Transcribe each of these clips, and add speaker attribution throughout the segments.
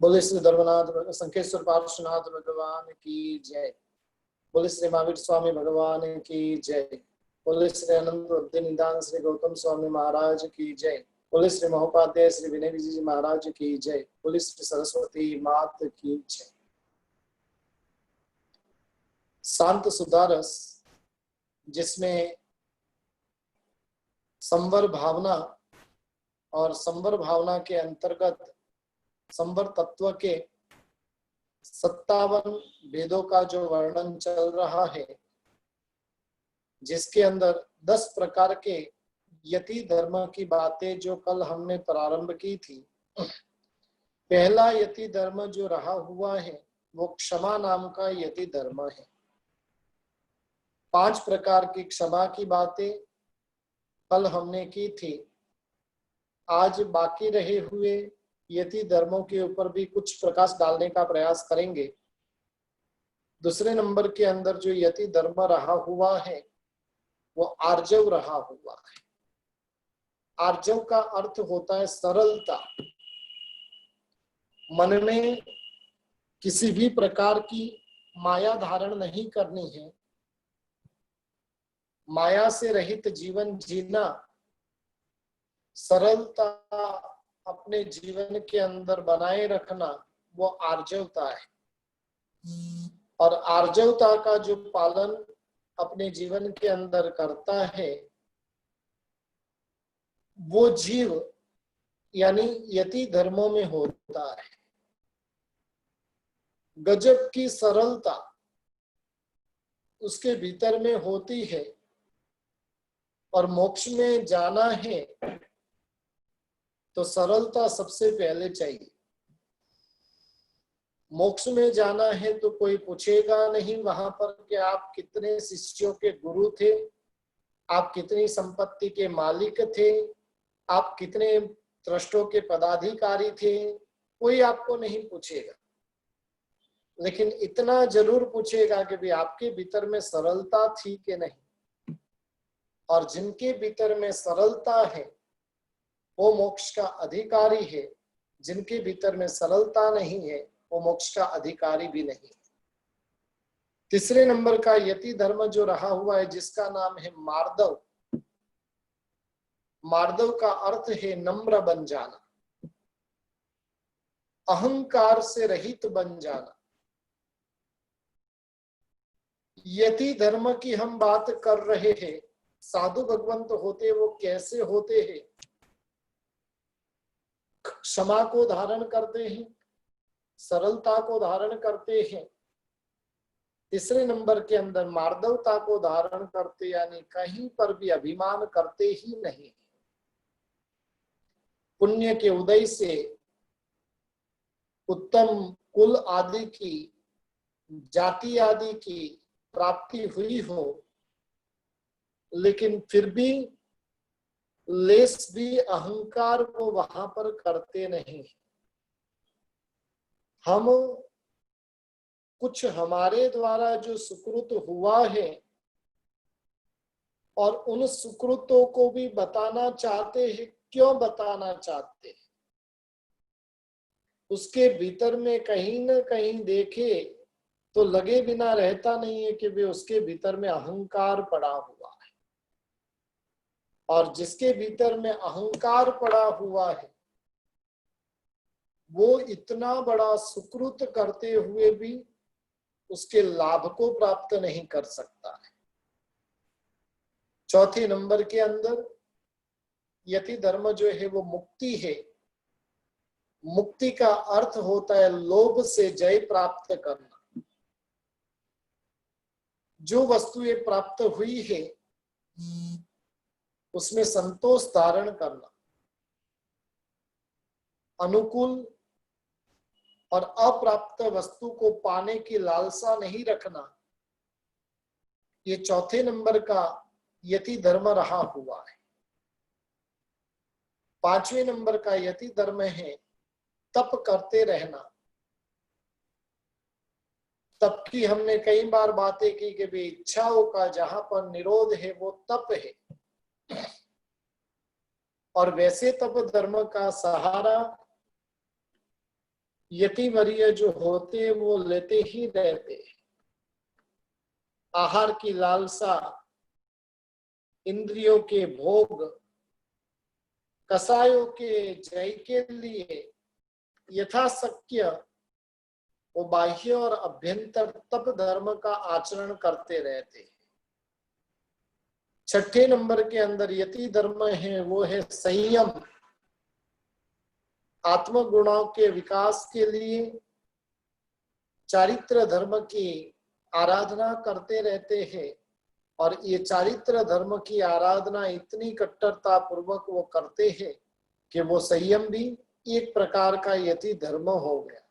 Speaker 1: बोले श्री धर्मनाथ संकेश्वर पार्श्वनाथ भगवान की जय। बोले श्री महावीर स्वामी भगवान की जय। बोले श्री अनंत भक्ति निदान श्री गौतम स्वामी महाराज की जय। बोले श्री महोपाध्याय श्री विनय विजय जी महाराज की जय। बोले श्री सरस्वती मात की जय। शांत सुधारस, जिसमें संवर भावना और संवर भावना के अंतर्गत संवर तत्व के 57 भेदों का जो वर्णन चल रहा है, जिसके अंदर 10 प्रकार के यति धर्म की बातें जो कल हमने प्रारंभ की थी। पहला यति धर्म जो रहा हुआ है वो क्षमा नाम का यति धर्म है। 5 प्रकार की क्षमा की बातें कल हमने की थी। आज बाकी रहे हुए यति धर्मों के ऊपर भी कुछ प्रकाश डालने का प्रयास करेंगे। दूसरे नंबर के अंदर जो यति धर्म रहा हुआ है वो आर्जव रहा हुआ है। आर्जव का अर्थ होता है सरलता। मन में किसी भी प्रकार की माया धारण नहीं करनी है। माया से रहित जीवन जीना, सरलता अपने जीवन के अंदर बनाए रखना, वो आर्जवता है। और आर्जवता का जो पालन अपने जीवन के अंदर करता है वो जीव यानी यति धर्मों में होता है। गजब की सरलता उसके भीतर में होती है। और मोक्ष में जाना है तो सरलता सबसे पहले चाहिए। मोक्ष में जाना है तो कोई पूछेगा नहीं वहां पर कि आप कितने शिष्यों के गुरु थे, आप कितनी संपत्ति के मालिक थे, आप कितने ट्रस्टों के पदाधिकारी थे, कोई आपको नहीं पूछेगा। लेकिन इतना जरूर पूछेगा कि भी आपके भीतर में सरलता थी कि नहीं। और जिनके भीतर में सरलता है वो मोक्ष का अधिकारी है। जिनके भीतर में सरलता नहीं है वो मोक्ष का अधिकारी भी नहीं है। तीसरे नंबर का यति धर्म जो रहा हुआ है जिसका नाम है मार्दव। मार्दव का अर्थ है नम्र बन जाना, अहंकार से रहित बन जाना। यति धर्म की हम बात कर रहे हैं। साधु भगवंत होते वो कैसे होते हैं? क्षमा को धारण करते हैं, सरलता को धारण करते हैं। तीसरे नंबर के अंदर मार्दवता को धारण करते, यानी कहीं पर भी अभिमान करते ही नहीं। पुण्य के उदय से उत्तम कुल आदि की, जाति आदि की प्राप्ति हुई हो, लेकिन फिर भी लेस भी अहंकार वो वहां पर करते नहीं। हम कुछ हमारे द्वारा जो सुकृत हुआ है और उन सुकृतों को भी बताना चाहते हैं। क्यों बताना चाहते हैं? उसके भीतर में कहीं न कहीं देखे तो लगे बिना रहता नहीं है कि वे उसके भीतर में अहंकार पड़ा हुआ है। और जिसके भीतर में अहंकार पड़ा हुआ है वो इतना बड़ा सुकृत करते हुए भी उसके लाभ को प्राप्त नहीं कर सकता है। चौथे नंबर के अंदर यति धर्म जो है वो मुक्ति है। मुक्ति का अर्थ होता है लोभ से जय प्राप्त करना। जो वस्तुएं प्राप्त हुई है उसमें संतोष धारण करना, अनुकूल और अप्राप्त वस्तु को पाने की लालसा नहीं रखना, ये चौथे नंबर का यति धर्म रहा हुआ है। पांचवें नंबर का यति धर्म है तप करते रहना। तप की हमने कई बार बातें की कि भी इच्छाओं का जहां पर निरोध है वो तप है। और वैसे तप धर्म का सहारा यतिवर्य जो होते हैं वो लेते ही रहते हैं। आहार की लालसा, इंद्रियों के भोग, कसायों के जय के लिए यथाशक्य वो बाह्य और अभ्यंतर तप धर्म का आचरण करते रहते हैं। छठे नंबर के अंदर यति धर्म है वो है संयम। आत्मगुणों के विकास के लिए चारित्र धर्म की आराधना करते रहते हैं, और ये चारित्र धर्म की आराधना इतनी कट्टरता पूर्वक वो करते हैं कि वो संयम भी एक प्रकार का यति धर्म हो गया।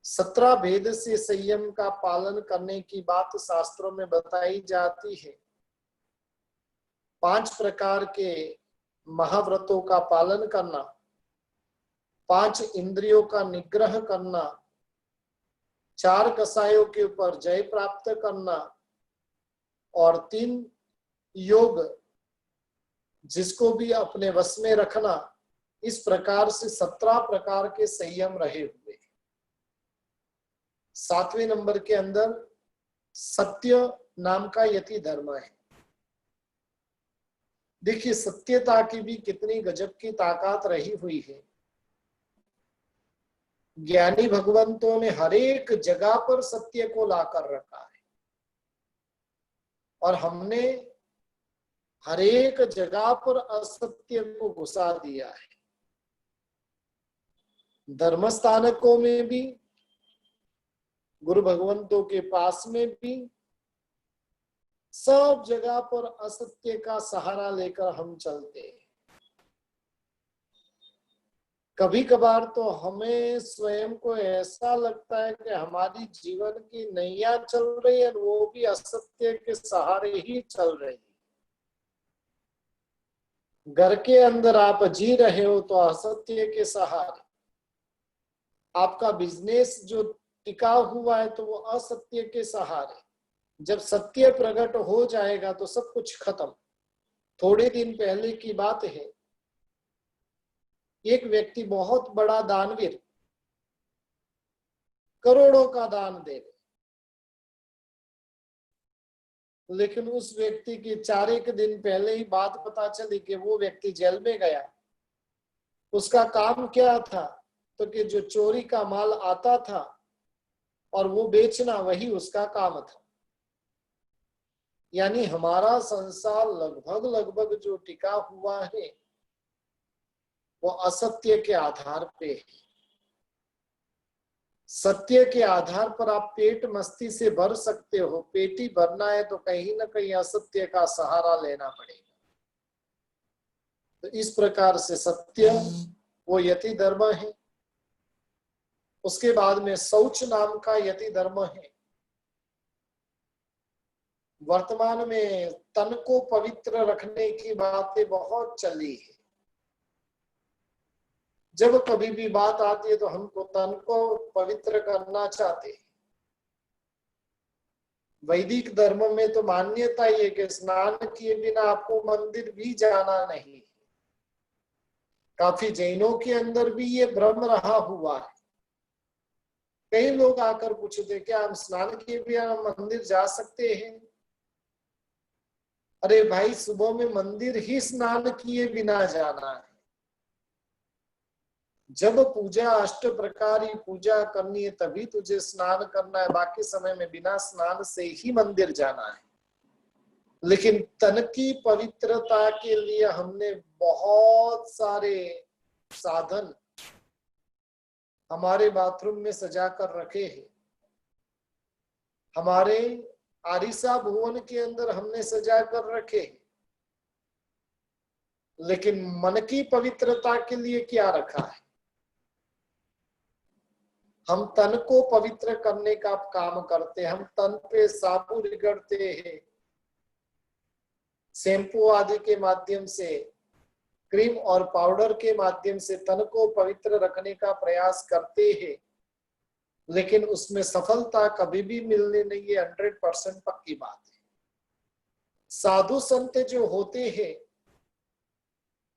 Speaker 1: 17 भेद से संयम का पालन करने की बात शास्त्रों में बताई जाती है। 5 प्रकार के महाव्रतों का पालन करना, 5 इंद्रियों का निग्रह करना, 4 कसायों के ऊपर जय प्राप्त करना, और 3 योग जिसको भी अपने वश में रखना। इस प्रकार से 17 प्रकार के संयम रहे हुए। 7वें नंबर के अंदर सत्य नाम का यति धर्म है। देखिए सत्यता की भी कितनी गजब की ताकत रही हुई है। ज्ञानी भगवंतों ने हर एक जगह पर सत्य को लाकर रखा है, और हमने हर एक जगह पर असत्य को घुसा दिया है। धर्म स्थानकों में भी, गुरु भगवंतों के पास में भी, सब जगह पर असत्य का सहारा लेकर हम चलते हैं। कभी कभार तो हमें स्वयं को ऐसा लगता है कि हमारी जीवन की नैया चल रही है, वो भी असत्य के सहारे ही चल रही है। घर के अंदर आप जी रहे हो तो असत्य के सहारे, आपका बिजनेस जो टिका हुआ है तो वो असत्य के सहारे। जब सत्य प्रकट हो जाएगा तो सब कुछ खत्म। थोड़े दिन पहले की बात है, एक व्यक्ति बहुत बड़ा दानवीर करोड़ों का दान दे, लेकिन उस व्यक्ति की 4 दिन पहले ही बात पता चली कि वो व्यक्ति जेल में गया। उसका काम क्या था? तो कि जो चोरी का माल आता था और वो बेचना, वही उसका काम था। यानी हमारा संसार लगभग जो टिका हुआ है वो असत्य के आधार पे है। सत्य के आधार पर आप पेट मस्ती से भर सकते हो, पेट ही भरना है तो कहीं ना कहीं असत्य का सहारा लेना पड़ेगा। तो इस प्रकार से सत्य वो यति धर्म है। उसके बाद में शौच नाम का यति धर्म है। वर्तमान में तन को पवित्र रखने की बातें बहुत चली है। जब कभी भी बात आती है तो हमको तन को पवित्र करना चाहते हैं। वैदिक धर्म में तो मान्यता ये कि स्नान किए बिना आपको मंदिर भी जाना नहीं। काफी जैनों के अंदर भी ये भ्रम रहा हुआ है। कई लोग आकर पूछते क्या हम स्नान किए बिना मंदिर जा सकते हैं? अरे भाई, सुबह में मंदिर ही स्नान किए बिना जाना है। जब पूजा अष्ट प्रकारी पूजा करनी है तभी तुझे स्नान करना है, बाकी समय में बिना स्नान से ही मंदिर जाना है। लेकिन तन की पवित्रता के लिए हमने बहुत सारे साधन हमारे बाथरूम में सजा कर रखे हैं। हमारे आरिसा भुवन के अंदर हमने सजा कर रखे हैं। लेकिन मन की पवित्रता के लिए क्या रखा है? हम तन को पवित्र करने का काम करते हैं। हम तन पे साबुन रगड़ते हैं, शैम्पू आदि के माध्यम से, क्रीम और पाउडर के माध्यम से तन को पवित्र रखने का प्रयास करते हैं, लेकिन उसमें सफलता कभी भी मिलने नहीं है। 100% पक्की बात है। साधु संत जो होते हैं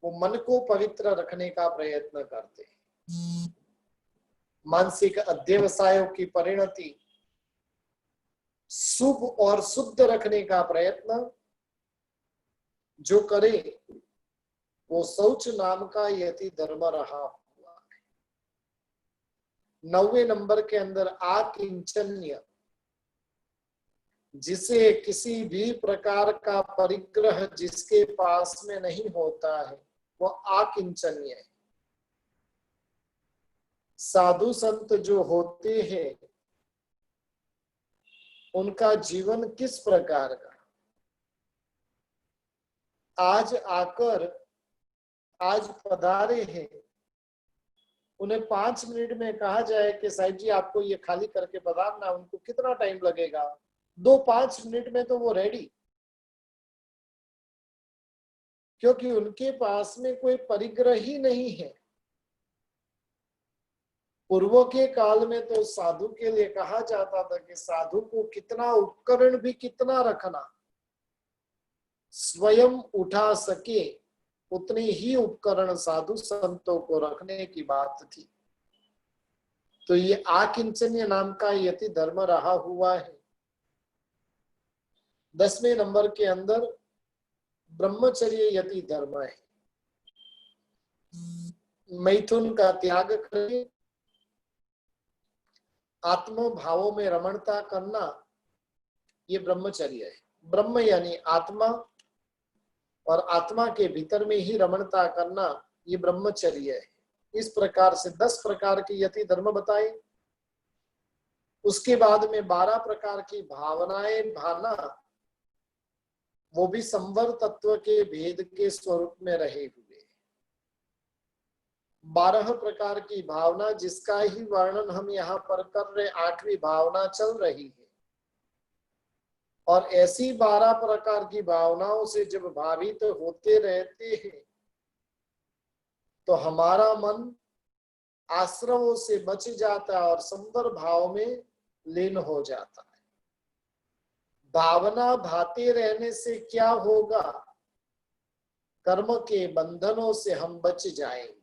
Speaker 1: वो मन को पवित्र रखने का प्रयत्न करते हैं। मानसिक अध्यवसायों की परिणति शुभ और शुद्ध रखने का प्रयत्न जो करे वो शौच नाम का यति धर्म रहा हुआ है। 9वें नंबर के अंदर आकिंचन्य, जिसे किसी भी प्रकार का परिग्रह जिसके पास में नहीं होता है वो आकिंचन्य है। साधु संत जो होते हैं उनका जीवन किस प्रकार का, आज आकर आज पधारे हैं, उन्हें 5 मिनट में कहा जाए कि साहिब जी आपको ये खाली करके पधारना, उनको कितना टाइम लगेगा? 2-5 मिनट में तो वो रेडी, क्योंकि उनके पास में कोई परिग्रह ही नहीं है। पूर्व के काल में तो साधु के लिए कहा जाता था कि साधु को कितना उपकरण भी कितना रखना, स्वयं उठा सके उतने ही उपकरण साधु संतों को रखने की बात थी। तो ये आकिंचन्य नाम का यति धर्म रहा हुआ है। 10वें नंबर के अंदर ब्रह्मचर्य यति धर्म है। मैथुन का त्याग करें, आत्म भावों में रमणता करना, ये ब्रह्मचर्य है। ब्रह्म यानी आत्मा और आत्मा के भीतर में ही रमणता करना, ये ब्रह्मचर्य है। इस प्रकार से 10 प्रकार के यति धर्म बताए। उसके बाद में 12 प्रकार की भावनाएं भाना, वो भी संवर तत्व के भेद के स्वरूप में रहे हुए। 12 प्रकार की भावना जिसका ही वर्णन हम यहाँ पर कर रहे, 8वीं भावना चल रही है। और ऐसी 12 प्रकार की भावनाओं से जब भावित होते रहते हैं तो हमारा मन आश्रमों से बच जाता है और संवर भाव में लीन हो जाता है। भावना भाते रहने से क्या होगा? कर्म के बंधनों से हम बच जाएंगे,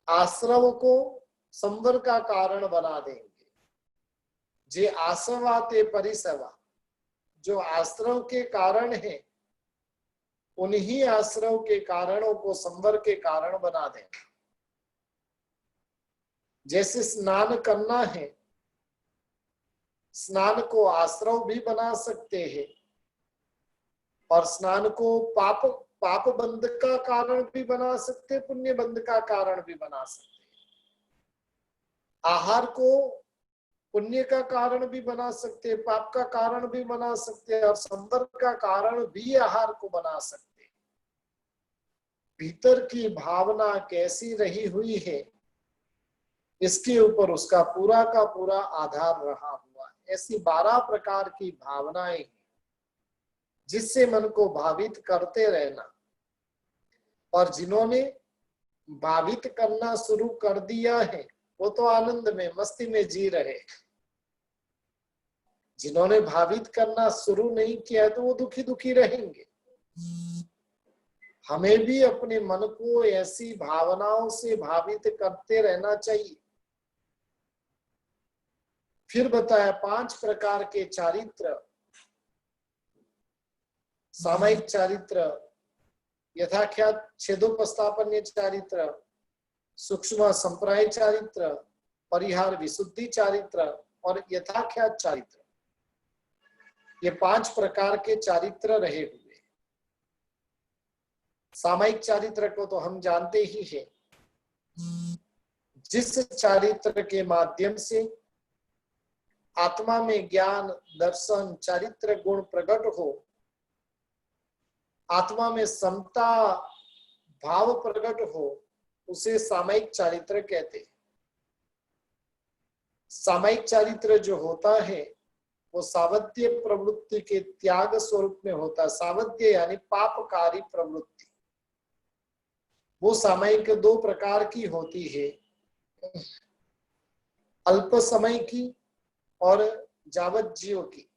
Speaker 1: आश्रम को संवर का कारण बना देंगे। जे आसवाते परिसवा, जो आश्रम के कारण है उन्हीं आश्रम के कारणों को संवर के कारण बना देंगे। जैसे स्नान करना है, स्नान को आश्रम भी बना सकते हैं और स्नान को पाप बंध का कारण भी बना सकते, पुण्य बंध का कारण भी बना सकते। आहार को पुण्य का कारण भी बना सकते, पाप का कारण भी बना सकते और संवर का कारण भी आहार को बना सकते। भीतर की भावना कैसी रही हुई है इसके ऊपर उसका पूरा का पूरा आधार रहा हुआ है। ऐसी 12 प्रकार की भावनाएं जिससे मन को भावित करते रहना, और जिन्होंने भावित करना शुरू कर दिया है वो तो आनंद में मस्ती में जी रहे। जिन्होंने भावित करना शुरू नहीं किया तो वो दुखी दुखी रहेंगे। हमें भी अपने मन को ऐसी भावनाओं से भावित करते रहना चाहिए। फिर बताया 5 प्रकार के चारित्र, सामायिक चारित्र, यथाख्यात छेदोपस्थापन्य चारित्र, सूक्ष्म संप्राय चारित्र, परिहार विशुद्धि चारित्र और यथाख्यात चारित्र। ये 5 प्रकार के चारित्र रहे हुए। सामायिक चारित्र को तो हम जानते ही हैं, जिस चारित्र के माध्यम से आत्मा में ज्ञान, दर्शन, चारित्र गुण प्रकट हो, आत्मा में समता भाव प्रकट हो, उसे सामायिक चारित्र कहते हैं। सामायिक चारित्र जो होता है वो सावध्य प्रवृत्ति के त्याग स्वरूप में होता है। सावध्य यानी पापकारी प्रवृत्ति, वो सामायिक 2 प्रकार की होती है, अल्प समय की और जावज्जीव की।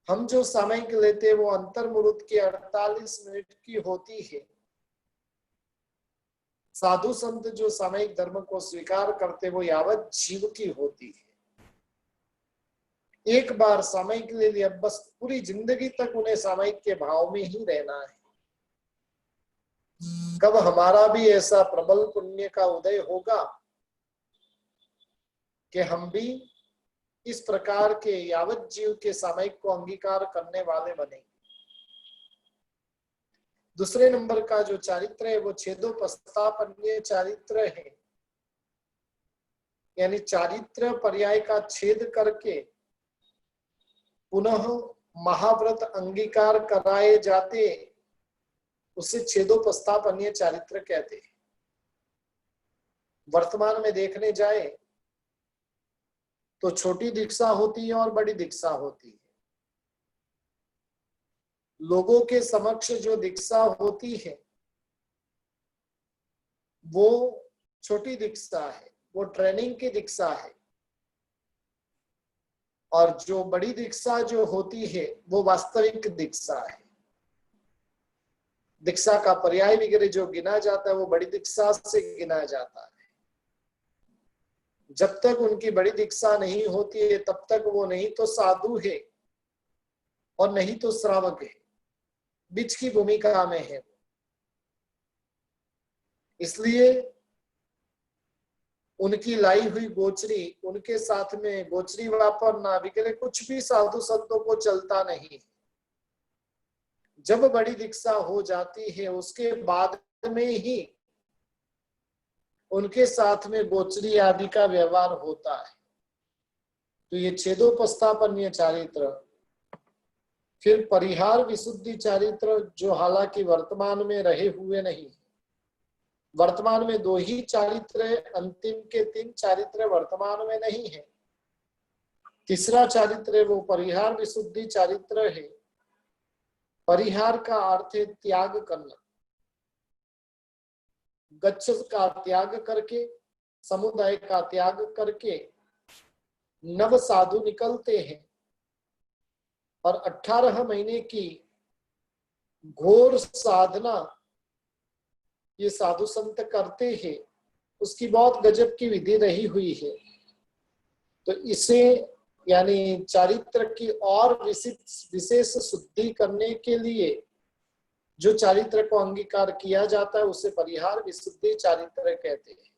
Speaker 1: हम जो सामायिक लेते हैं वो अंतर्मुहूर्त के 48 मिनट की होती है। साधु संत जो सामयिक धर्म को स्वीकार करते वो यावत जीव की होती है। एक बार सामयिक ले लिया, बस पूरी जिंदगी तक उन्हें सामयिक के भाव में ही रहना है। कब हमारा भी ऐसा प्रबल पुण्य का उदय होगा कि हम भी इस प्रकार के यावत जीव के सामयिक को अंगीकार करने वाले बनेंगे। दूसरे नंबर का जो चारित्र है वो छेदोपस्थापन्य चारित्र है, यानी चारित्र पर्याय का छेद करके पुनः महाव्रत अंगीकार कराए जाते, उसे छेदोपस्थापन्य चारित्र कहते हैं। वर्तमान में देखने जाए तो छोटी दीक्षा होती है और बड़ी दीक्षा होती है। लोगों के समक्ष जो दीक्षा होती है वो छोटी दीक्षा है, वो ट्रेनिंग की दीक्षा है, और जो बड़ी दीक्षा जो होती है वो वास्तविक दीक्षा है। दीक्षा का पर्याय वगैरह जो गिना जाता है वो बड़ी दीक्षा से गिना जाता है। जब तक उनकी बड़ी दीक्षा नहीं होती है तब तक वो नहीं तो साधु है और नहीं तो श्रावक है, बीच की भूमिका में है। इसलिए उनकी लाई हुई गोचरी, उनके साथ में गोचरी वापरना वगैरह कुछ भी साधु संतों को चलता नहीं। जब बड़ी दीक्षा हो जाती है उसके बाद में ही उनके साथ में गोचरी आदि का व्यवहार होता है। तो ये छेदोपस्थापन्य चारित्र, फिर परिहार विशुद्धि चारित्र जो हालांकि वर्तमान में रहे हुए नहीं। वर्तमान में 2 ही चारित्र है, अंतिम के 3 चारित्र वर्तमान में नहीं है। तीसरा चारित्र वो परिहार विशुद्धि चारित्र है। परिहार का अर्थ है त्याग करना। गच्छ का त्याग करके, समुदाय का त्याग करके नव साधु निकलते हैं और 18 महीने की घोर साधना ये साधु संत करते हैं। उसकी बहुत गजब की विधि रही हुई है। तो इसे यानी चारित्र की और विशेष शुद्धि करने के लिए जो चारित्र को अंगीकार किया जाता है उसे परिहार विशुद्धि चारित्र कहते हैं।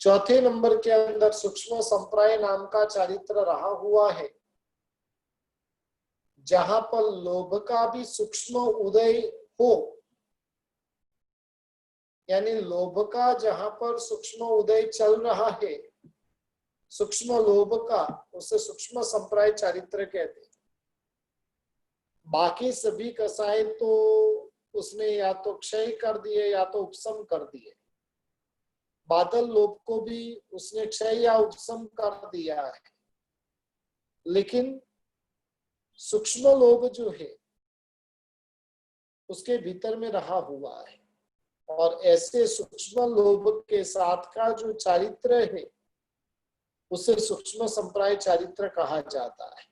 Speaker 1: चौथे नंबर के अंदर सूक्ष्म संप्राय नाम का चारित्र रहा हुआ है, जहां पर लोभ का भी सूक्ष्म उदय हो, यानी लोभ का जहां पर सूक्ष्म उदय चल रहा है, सूक्ष्म लोभ का, उसे सूक्ष्म संप्राय चारित्र कहते हैं। बाकी सभी कसाय तो उसने या तो क्षय कर दिए या तो उपशम कर दिए। बादल लोभ को भी उसने क्षय या उपशम कर दिया है, लेकिन सूक्ष्म लोभ जो है उसके भीतर में रहा हुआ है। और ऐसे सूक्ष्म लोभ के साथ का जो चारित्र है उसे सूक्ष्म संप्राय चारित्र कहा जाता है।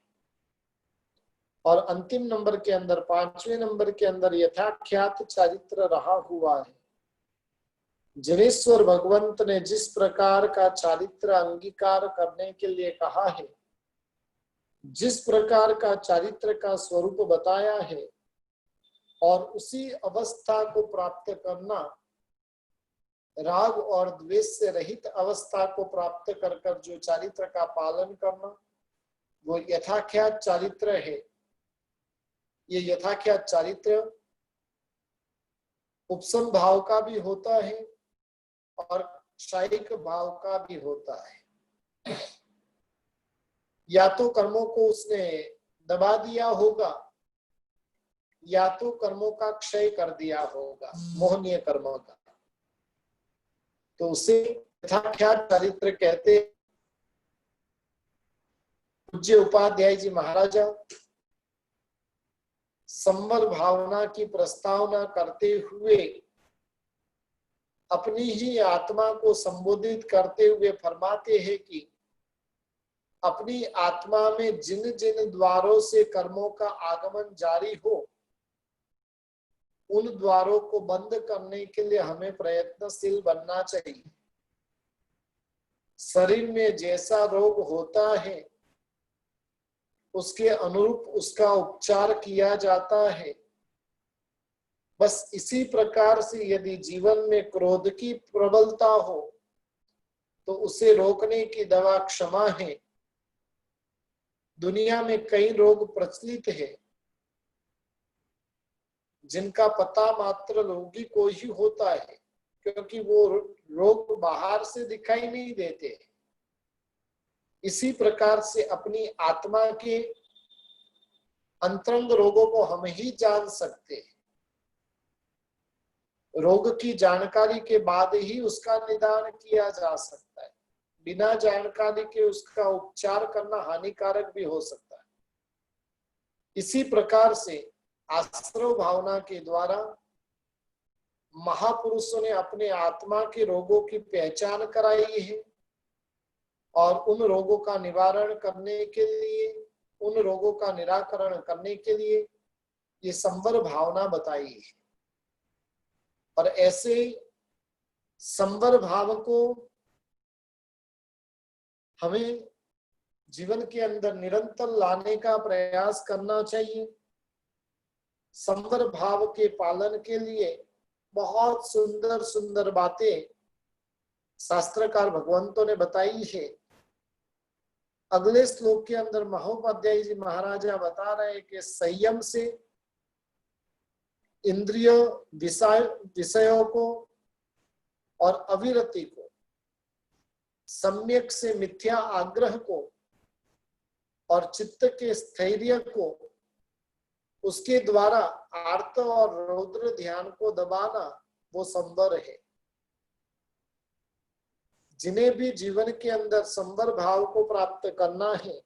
Speaker 1: और अंतिम नंबर के अंदर 5वें नंबर के अंदर यथाख्यात चारित्र रहा हुआ है। जनेश्वर भगवंत ने जिस प्रकार का चारित्र अंगीकार करने के लिए कहा है, जिस प्रकार का चारित्र का स्वरूप बताया है, और उसी अवस्था को प्राप्त करना, राग और द्वेष से रहित अवस्था को प्राप्त कर कर जो चारित्र का पालन करना, वो यथाख्यात चारित्र है। ये यथाख्यात चारित्र उपसम भाव का भी होता है और क्षयिक भाव का भी होता है। या तो कर्मों को उसने दबा दिया होगा या तो कर्मों का क्षय कर दिया होगा, मोहनीय कर्मों का, तो उसे यथाख्यात चारित्र कहते। पूज्य उपाध्याय जी महाराजा संवर भावना की प्रस्तावना करते हुए अपनी ही आत्मा को संबोधित करते हुए फरमाते हैं कि अपनी आत्मा में जिन जिन द्वारों से कर्मों का आगमन जारी हो उन द्वारों को बंद करने के लिए हमें प्रयत्नशील बनना चाहिए। शरीर में जैसा रोग होता है उसके अनुरूप उसका उपचार किया जाता है। बस इसी प्रकार से यदि जीवन में क्रोध की प्रबलता हो तो उसे रोकने की दवा क्षमा है। दुनिया में कई रोग प्रचलित है जिनका पता मात्र रोगी को ही होता है, क्योंकि वो रोग बाहर से दिखाई नहीं देते। इसी प्रकार से अपनी आत्मा के अंतरंग रोगों को हम ही जान सकते हैं। रोग की जानकारी के बाद ही उसका निदान किया जा सकता है। बिना जानकारी के उसका उपचार करना हानिकारक भी हो सकता है। इसी प्रकार से आश्रव भावना के द्वारा महापुरुषों ने अपने आत्मा के रोगों की पहचान कराई है और उन रोगों का निवारण करने के लिए, उन रोगों का निराकरण करने के लिए ये संवर भावना बताई है। और ऐसे संवर भाव को हमें जीवन के अंदर निरंतर लाने का प्रयास करना चाहिए। संवर भाव के पालन के लिए बहुत सुंदर सुंदर बातें शास्त्रकार भगवंतों ने बताई है। अगले श्लोक के अंदर महोपाध्याय जी महाराजा बता रहे हैं कि संयम से इंद्रिय विषयों को और अविरति को, सम्यक से मिथ्या आग्रह को और चित्त के स्थैर्य को, उसके द्वारा आर्त और रौद्र ध्यान को दबाना वो संवर है। जिन्हें भी जीवन के अंदर संवर भाव को प्राप्त करना है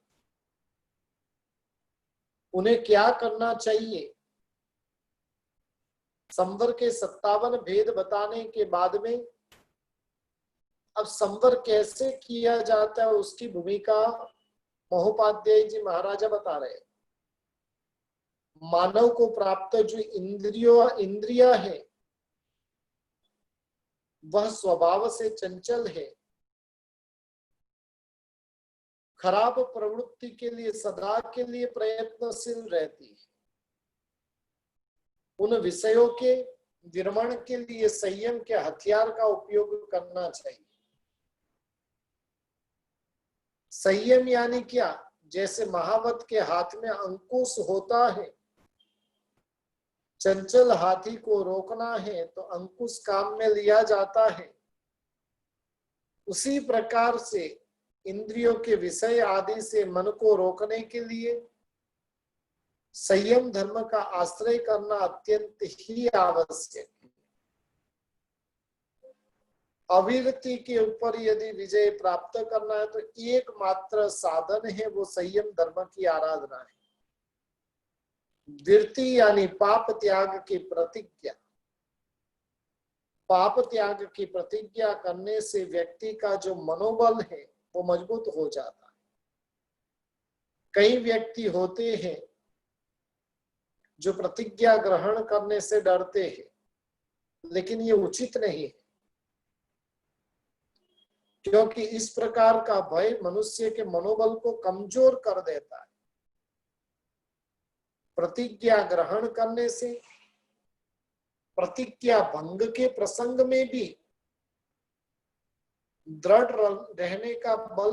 Speaker 1: उन्हें क्या करना चाहिए? संवर के 57 भेद बताने के बाद में अब संवर कैसे किया जाता है उसकी भूमिका महोपाध्याय जी महाराजा बता रहे हैं। मानव को प्राप्त जो इंद्रिया है वह स्वभाव से चंचल है, खराब प्रवृत्ति के लिए सदा के लिए प्रयत्नशील रहती है। उन विषयों के निर्माण के लिए संयम के हथियार का उपयोग करना चाहिए। संयम यानी क्या? जैसे महावत के हाथ में अंकुश होता है, चंचल हाथी को रोकना है तो अंकुश काम में लिया जाता है। उसी प्रकार से इंद्रियों के विषय आदि से मन को रोकने के लिए संयम धर्म का आश्रय करना अत्यंत ही आवश्यक है। अविरति के ऊपर यदि विजय प्राप्त करना है तो एकमात्र साधन है वो संयम धर्म की आराधना है। विरति यानी पाप त्याग की प्रतिज्ञा। पाप त्याग की प्रतिज्ञा करने से व्यक्ति का जो मनोबल है वो मजबूत हो जाता है। कई व्यक्ति होते हैं जो प्रतिज्ञा ग्रहण करने से डरते हैं, लेकिन ये उचित नहीं है, क्योंकि इस प्रकार का भय मनुष्य के मनोबल को कमजोर कर देता है। प्रतिज्ञा ग्रहण करने से प्रतिज्ञा भंग के प्रसंग में भी दृढ़ रहने का बल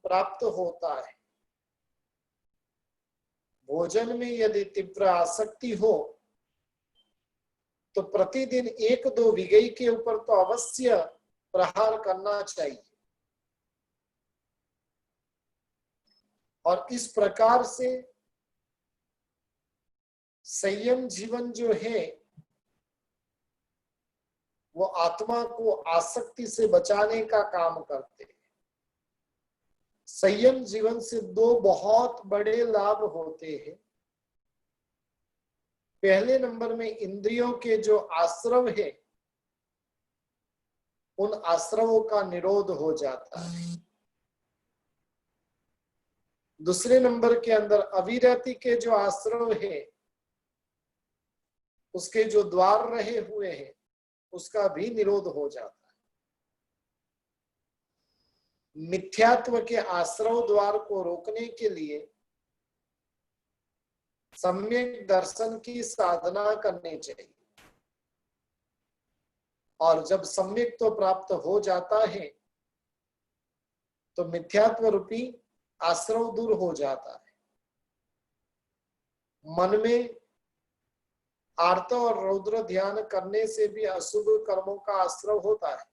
Speaker 1: प्राप्त होता है। भोजन में यदि तीव्र आसक्ति हो तो प्रतिदिन 1-2 विगई के ऊपर तो अवश्य प्रहार करना चाहिए। और इस प्रकार से संयम जीवन जो है वो आत्मा को आसक्ति से बचाने का काम करते हैं। संयम जीवन से 2 बहुत बड़े लाभ होते हैं। पहले नंबर में इंद्रियों के जो आश्रव है उन आश्रवों का निरोध हो जाता है। दूसरे नंबर के अंदर अविरति के जो आश्रव है उसके जो द्वार रहे हुए हैं उसका भी निरोध हो जाता है। मिथ्यात्व के आश्रव द्वार को रोकने के लिए सम्यक दर्शन की साधना करनी चाहिए, और जब सम्यक तो प्राप्त हो जाता है तो मिथ्यात्व रूपी आश्रव दूर हो जाता है। मन में आर्त और रौद्र ध्यान करने से भी अशुभ कर्मों का आश्रव होता है।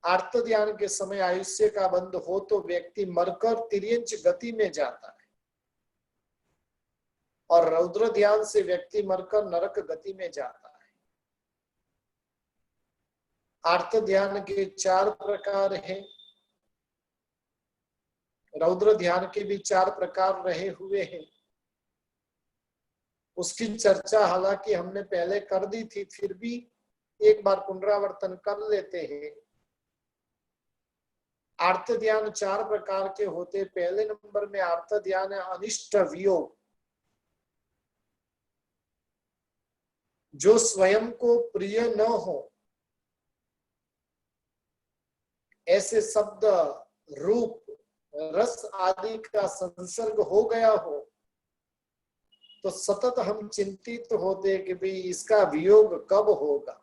Speaker 1: आर्त ध्यान के समय आयुष्य का बंध हो तो व्यक्ति मरकर तिर्यंच गति में जाता है, और रौद्र ध्यान से व्यक्ति मरकर नरक गति में जाता है। आर्त ध्यान के 4 प्रकार हैं, रौद्र ध्यान के भी 4 प्रकार रहे हुए हैं। उसकी चर्चा हालांकि हमने पहले कर दी थी, फिर भी एक बार पुनरावर्तन कर लेते हैं। आर्त ध्यान 4 प्रकार के होते। पहले नंबर में आर्त ध्यान है अनिष्ट वियोग, जो स्वयं को प्रिय न हो, ऐसे शब्द रूप रस आदि का संसर्ग हो गया हो तो सतत हम चिंतित होते कि भाई इसका वियोग कब होगा।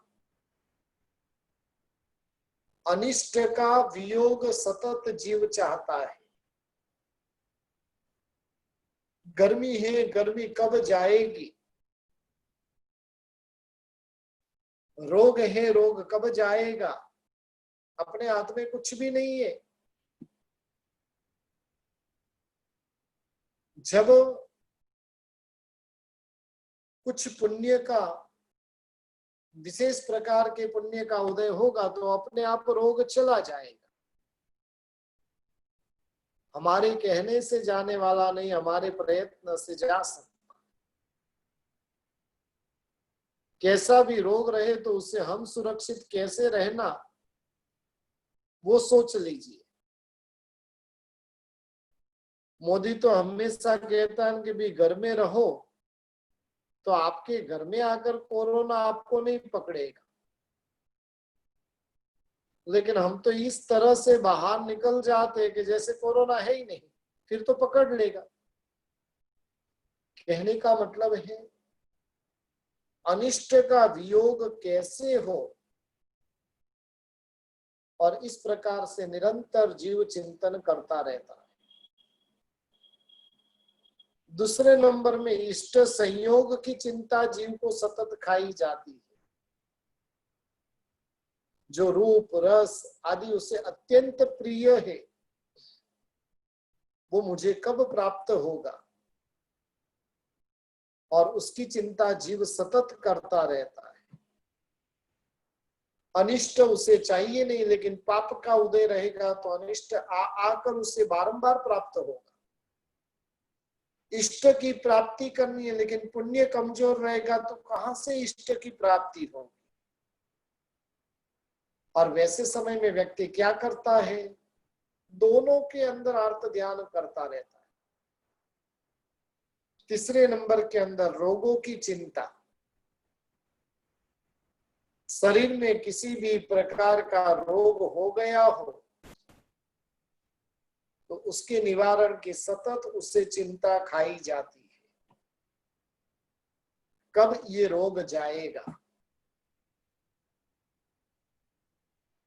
Speaker 1: अनिष्ट का वियोग सतत जीव चाहता है। गर्मी है, गर्मी कब जाएगी। रोग है, रोग कब जाएगा। अपने हाथ में कुछ भी नहीं है। जब कुछ पुण्य का, विशेष प्रकार के पुण्य का उदय होगा तो अपने आप रोग चला जाएगा। हमारे कहने से जाने वाला नहीं, हमारे प्रयत्न से जा सकता। कैसा भी रोग रहे तो उससे हम सुरक्षित कैसे रहना वो सोच लीजिए। मोदी तो हमेशा कहता है कि भी घर में रहो, तो आपके घर में आकर कोरोना आपको नहीं पकड़ेगा, लेकिन हम तो इस तरह से बाहर निकल जाते कि जैसे कोरोना है ही नहीं, फिर तो पकड़ लेगा। कहने का मतलब है अनिष्ट का वियोग कैसे हो, और इस प्रकार से निरंतर जीव चिंतन करता रहता है। दूसरे नंबर में इष्ट संयोग की चिंता जीव को सतत खाई जाती है। जो रूप रस आदि उसे अत्यंत प्रिय है वो मुझे कब प्राप्त होगा, और उसकी चिंता जीव सतत करता रहता है। अनिष्ट उसे चाहिए नहीं, लेकिन पाप का उदय रहेगा तो अनिष्ट आकर उसे बारंबार प्राप्त होगा। इष्ट की प्राप्ति करनी है, लेकिन पुण्य कमजोर रहेगा तो कहां से इष्ट की प्राप्ति होगी। और वैसे समय में व्यक्ति क्या करता है, दोनों के अंदर अर्थ ध्यान करता रहता है। तीसरे नंबर के अंदर रोगों की चिंता। शरीर में किसी भी प्रकार का रोग हो गया हो तो उसके निवारण की सतत उससे चिंता खाई जाती है, कब ये रोग जाएगा।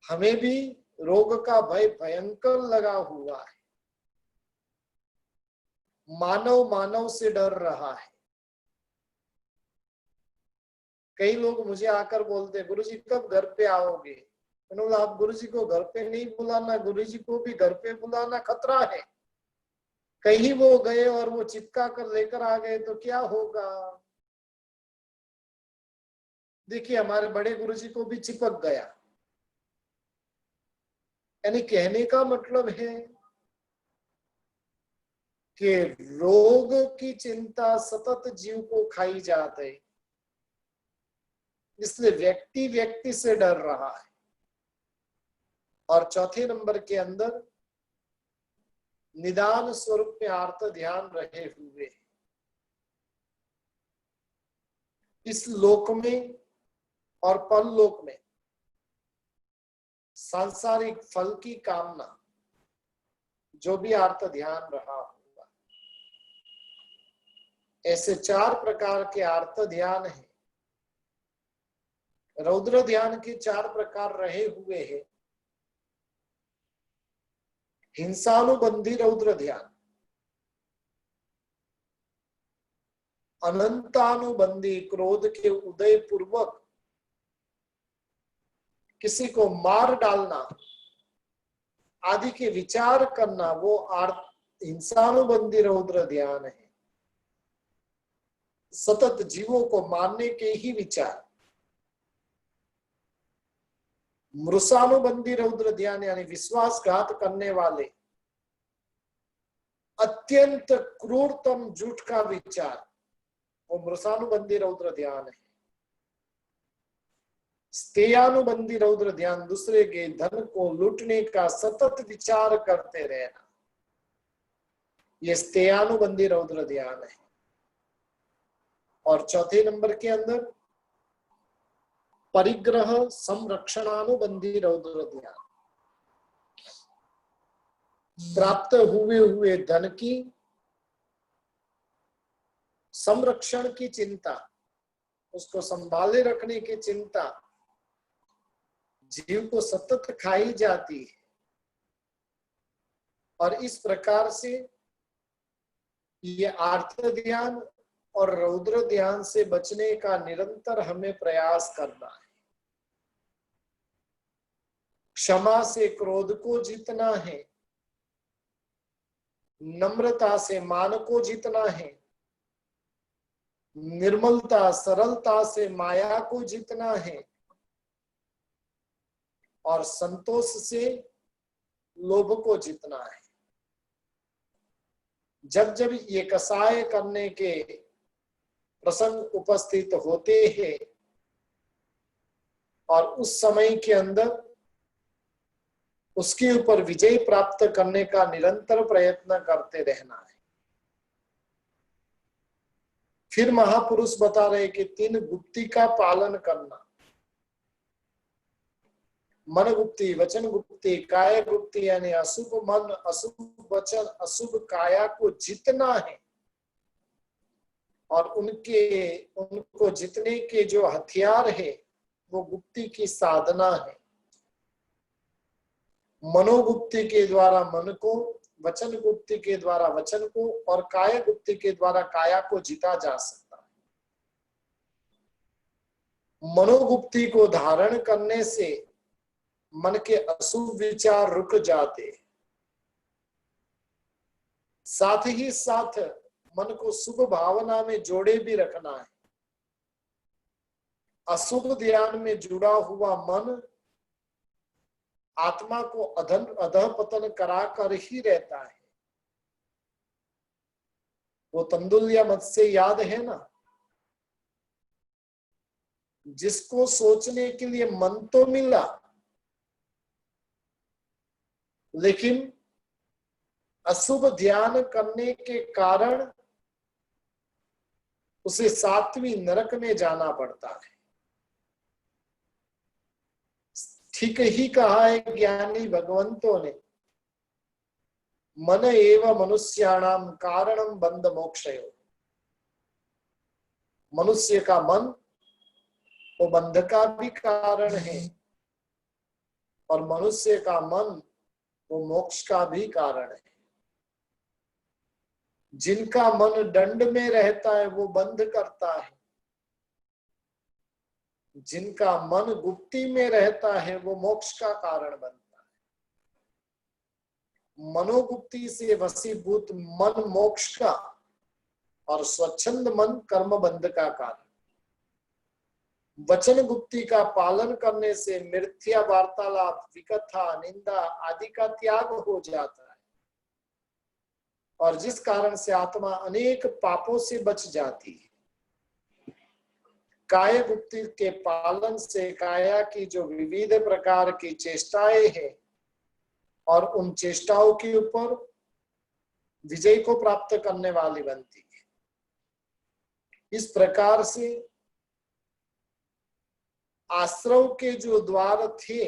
Speaker 1: हमें भी रोग का भय भयंकर लगा हुआ है। मानव मानव से डर रहा है। कई लोग मुझे आकर बोलते, गुरुजी कब घर पे आओगे। मैंने बोला आप गुरुजी को घर पे नहीं बुलाना, गुरुजी को भी घर पे बुलाना खतरा है। कहीं वो गए और वो चिपका कर लेकर आ गए तो क्या होगा। देखिए हमारे बड़े गुरुजी को भी चिपक गया। यानी कहने का मतलब है कि रोग की चिंता सतत जीव को खाई जाती है, इसलिए व्यक्ति व्यक्ति से डर रहा है। और चौथे नंबर के अंदर निदान स्वरूप में आर्त ध्यान रहे हुए। इस लोक में और परलोक में सांसारिक फल की कामना, जो भी आर्त ध्यान रहा होगा। ऐसे 4 प्रकार के आर्त ध्यान हैं। रौद्र ध्यान के 4 प्रकार रहे हुए हैं। हिंसानुबंधी रौद्र ध्यान, अनंतानुबंधी क्रोध के उदय पूर्वक किसी को मार डालना आदि के विचार करना, वो हिंसानुबंधी रौद्र ध्यान है। सतत जीवों को मारने के ही विचार। मृषानुबंधी रौद्र ध्यान यानी विश्वासघात करने वाले, अत्यंत क्रूरतम झूठ का विचार, वो मृषानुबंधी रौद्र ध्यान है। स्तेयानुबंधी रौद्र ध्यान, दूसरे के धन को लूटने का सतत विचार करते रहना, ये स्तेयानुबंधी रौद्र ध्यान है। और चौथे नंबर के अंदर परिग्रह संरक्षणानुबंधी रौद्र ध्यान, प्राप्त हुए धन की संरक्षण की चिंता, उसको संभाले रखने की चिंता जीव को सतत खाई जाती है। और इस प्रकार से ये आर्त ध्यान और रौद्र ध्यान से बचने का निरंतर हमें प्रयास करना है। क्षमा से क्रोध को जीतना है, नम्रता से मान को जीतना है, निर्मलता सरलता से माया को जीतना है, और संतोष से लोभ को जीतना है। जब जब ये कसाय करने के प्रसंग उपस्थित होते हैं और उस समय के अंदर उसके ऊपर विजय प्राप्त करने का निरंतर प्रयत्न करते रहना है। फिर महापुरुष बता रहे कि 3 गुप्ती का पालन करना, मन गुप्ती, वचन गुप्ती, काया गुप्ती, यानी अशुभ मन, अशुभ वचन, अशुभ काया को जीतना है। और उनको जीतने के जो हथियार है वो गुप्ती की साधना है। मनोगुप्ती के द्वारा मन को, वचन गुप्ती के द्वारा वचन को, और काया गुप्ती के द्वारा काया को जीता जा सकता है। मनोगुप्ती को धारण करने से मन के अशुभ विचार रुक जाते, साथ ही साथ मन को शुभ भावना में जोड़े भी रखना है। अशुभ ध्यान में जुड़ा हुआ मन आत्मा को अधः पतन करा कर ही रहता है। वो तंदुल्या मत से याद है ना, जिसको सोचने के लिए मन तो मिला, लेकिन अशुभ ध्यान करने के कारण उसे 7वीं नरक में जाना पड़ता है। ठीक ही कहा है ज्ञानी भगवंतों ने, मन एव मनुष्याणाम कारणम बंध मोक्षयो। मनुष्य का मन वो बंध का भी कारण है, और मनुष्य का मन वो मोक्ष का भी कारण है। जिनका मन दंड में रहता है वो बंध करता है, जिनका मन गुप्ती में रहता है वो मोक्ष का कारण बनता है। मनोगुप्ती से वशीभूत मन मोक्ष का, और स्वच्छंद मन कर्म बंध का कारण। वचन गुप्ती का पालन करने से मिथ्या वार्तालाप, विकथा, निंदा आदि का त्याग हो जाता है, और जिस कारण से आत्मा अनेक पापों से बच जाती है। काय गुप्ती के पालन से काया की जो विविध प्रकार की चेष्टाएं हैं और उन चेष्टाओं के ऊपर विजय को प्राप्त करने वाली बनती है। इस प्रकार से आश्रव के जो द्वार थे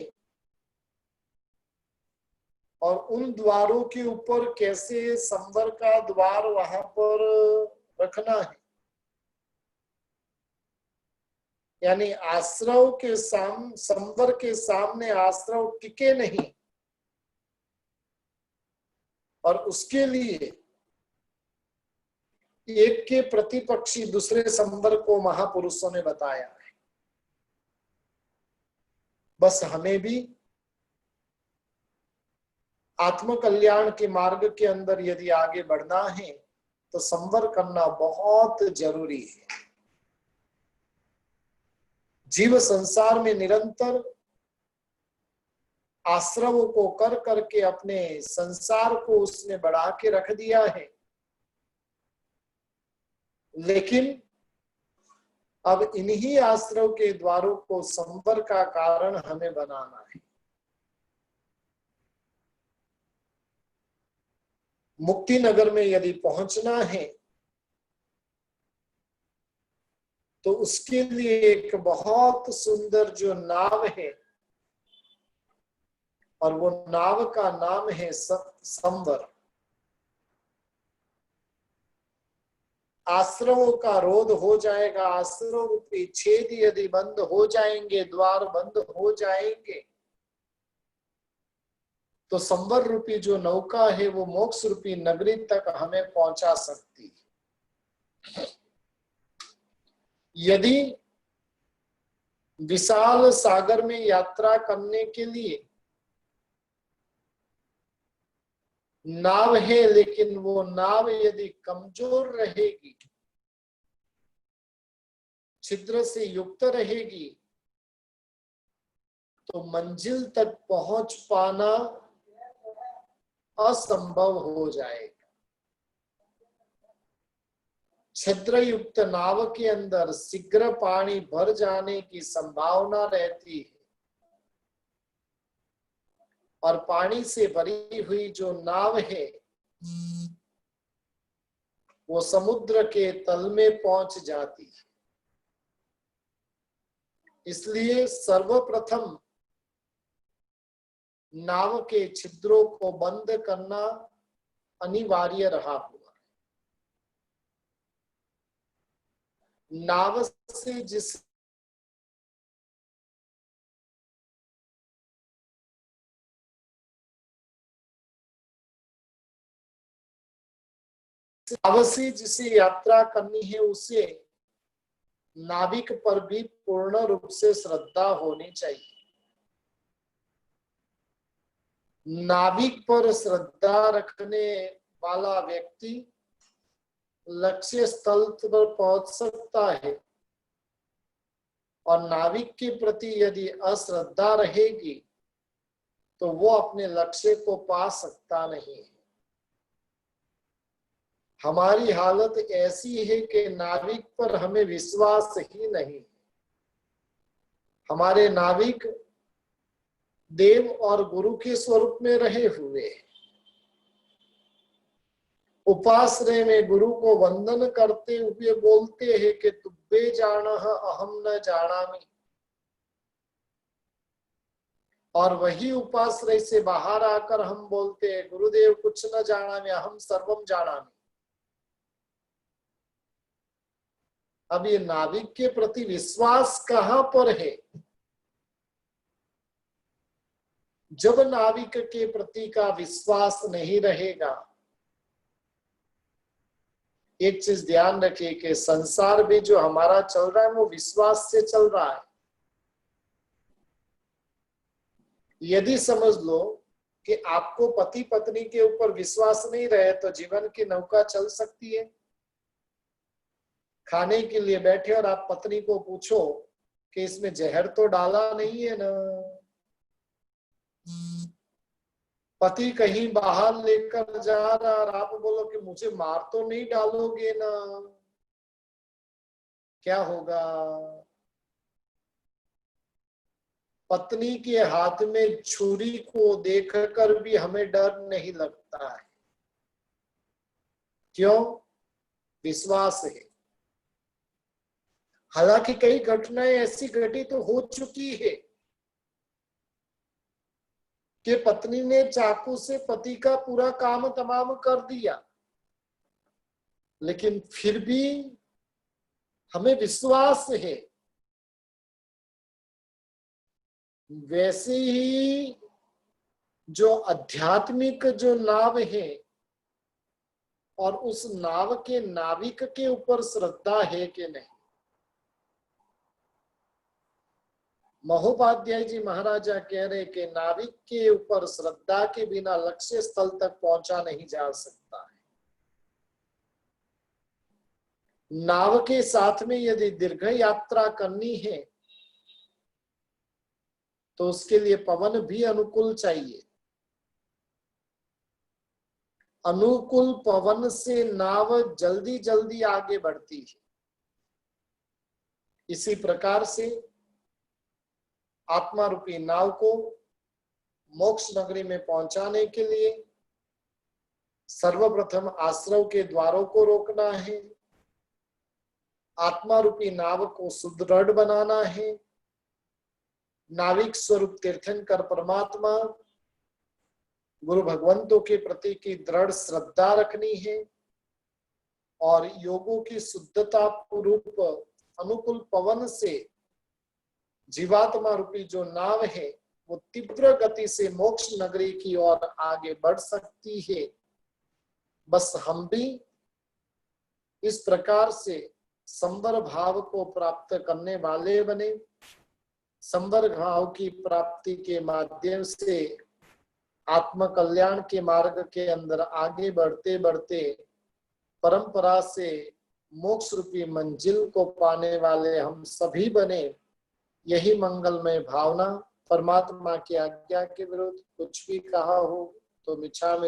Speaker 1: और उन द्वारों के ऊपर कैसे संवर का द्वार वहां पर रखना है, यानी आश्रव के संवर के सामने आश्रव टिके नहीं, और उसके लिए एक के प्रतिपक्षी दूसरे संवर को महापुरुषों ने बताया है। बस हमें भी आत्म कल्याण के मार्ग के अंदर यदि आगे बढ़ना है तो संवर करना बहुत जरूरी है। जीव संसार में निरंतर आश्रवों को कर करके अपने संसार को उसने बढ़ा के रख दिया है, लेकिन अब इन्हीं आश्रव के द्वारों को संवर का कारण हमें बनाना है। मुक्ति नगर में यदि पहुंचना है तो उसके लिए एक बहुत सुंदर जो नाव है, और वो नाव का नाम है संवर। आश्रमों का रोध हो जाएगा, आश्रम रूपी छेद यदि बंद हो जाएंगे, द्वार बंद हो जाएंगे, तो संवर रूपी जो नौका है वो मोक्ष रूपी नगरी तक हमें पहुंचा सकती है। यदि विशाल सागर में यात्रा करने के लिए नाव है, लेकिन वो नाव यदि कमजोर रहेगी, छिद्र से युक्त रहेगी, तो मंजिल तक पहुंच पाना असंभव हो जाएगा। छिद्र युक्त नाव के अंदर शीघ्र पानी भर जाने की संभावना रहती है, और पानी से भरी हुई जो नाव है वो समुद्र के तल में पहुंच जाती है। इसलिए सर्वप्रथम नाव के छिद्रों को बंद करना अनिवार्य रहा हुआ। नाव से जिस नाव से जिसे यात्रा करनी है उसे नाविक पर भी पूर्ण रूप से श्रद्धा होनी चाहिए। नाविक पर श्रद्धा रखने वाला व्यक्ति लक्ष्य स्थल पर पहुंच सकता है, और नाविक के प्रति यदि अश्रद्धा रहेगी तो वो अपने लक्ष्य को पा सकता नहीं है। हमारी हालत ऐसी है कि नाविक पर हमें विश्वास ही नहीं। हमारे नाविक देव और गुरु के स्वरूप में रहे हुए, उपाश्रय में गुरु को वंदन करते हुए बोलते हैं कि तुब्बे जानह अहम न जानामि, और वही उपाश्रय से बाहर आकर हम बोलते हैं गुरुदेव कुछ न जानामि अहम सर्वम जानामि। अब ये नाविक के प्रति विश्वास कहां पर है? जब नाविक के प्रति का विश्वास नहीं रहेगा, एक चीज ध्यान रखिए कि संसार में जो हमारा चल रहा है वो विश्वास से चल रहा है। यदि समझ लो कि आपको पति पत्नी के ऊपर विश्वास नहीं रहे तो जीवन की नौका चल सकती है? खाने के लिए बैठे और आप पत्नी को पूछो कि इसमें जहर तो डाला नहीं है ना? पति कहीं बाहर लेकर जा रहा और आप बोलो कि मुझे मार तो नहीं डालोगे ना, क्या होगा? पत्नी के हाथ में छुरी को देखकर भी हमें डर नहीं लगता है। क्यों? विश्वास है। हालांकि कई घटनाएं ऐसी घटित तो हो चुकी है कि पत्नी ने चाकू से पति का पूरा काम तमाम कर दिया, लेकिन फिर भी हमें विश्वास है वैसे ही जो आध्यात्मिक जो नाव है और उस नाव के नाविक के ऊपर श्रद्धा है कि नहीं। महोपाध्याय जी महाराजा कह रहे कि नाविक के ऊपर श्रद्धा के बिना लक्ष्य स्थल तक पहुंचा नहीं जा सकता है। नाव के साथ में यदि दीर्घ यात्रा करनी है तो उसके लिए पवन भी अनुकूल चाहिए। अनुकूल पवन से नाव जल्दी जल्दी आगे बढ़ती है। इसी प्रकार से आत्मा रूपी नाव को मोक्ष नगरी में पहुंचाने के लिए सर्वप्रथम आश्रव के द्वारों को रोकना है, आत्मा रूपी नाव को सुदृढ़ बनाना है, नाविक स्वरूप तीर्थंकर परमात्मा गुरु भगवंतों के प्रति की दृढ़ श्रद्धा रखनी है और योगों की शुद्धता रूप अनुकूल पवन से जीवात्मा रूपी जो नाव है वो तीव्र गति से मोक्ष नगरी की ओर आगे बढ़ सकती है। बस हम भी इस प्रकार से संवर भाव को प्राप्त करने वाले बने। संवर भाव की प्राप्ति के माध्यम से आत्म कल्याण के मार्ग के अंदर आगे बढ़ते बढ़ते परंपरा से मोक्ष रूपी मंजिल को पाने वाले हम सभी बने। यही मंगलमय भावना। परमात्मा की आज्ञा के विरुद्ध कुछ भी कहा हो तो मिच्छामि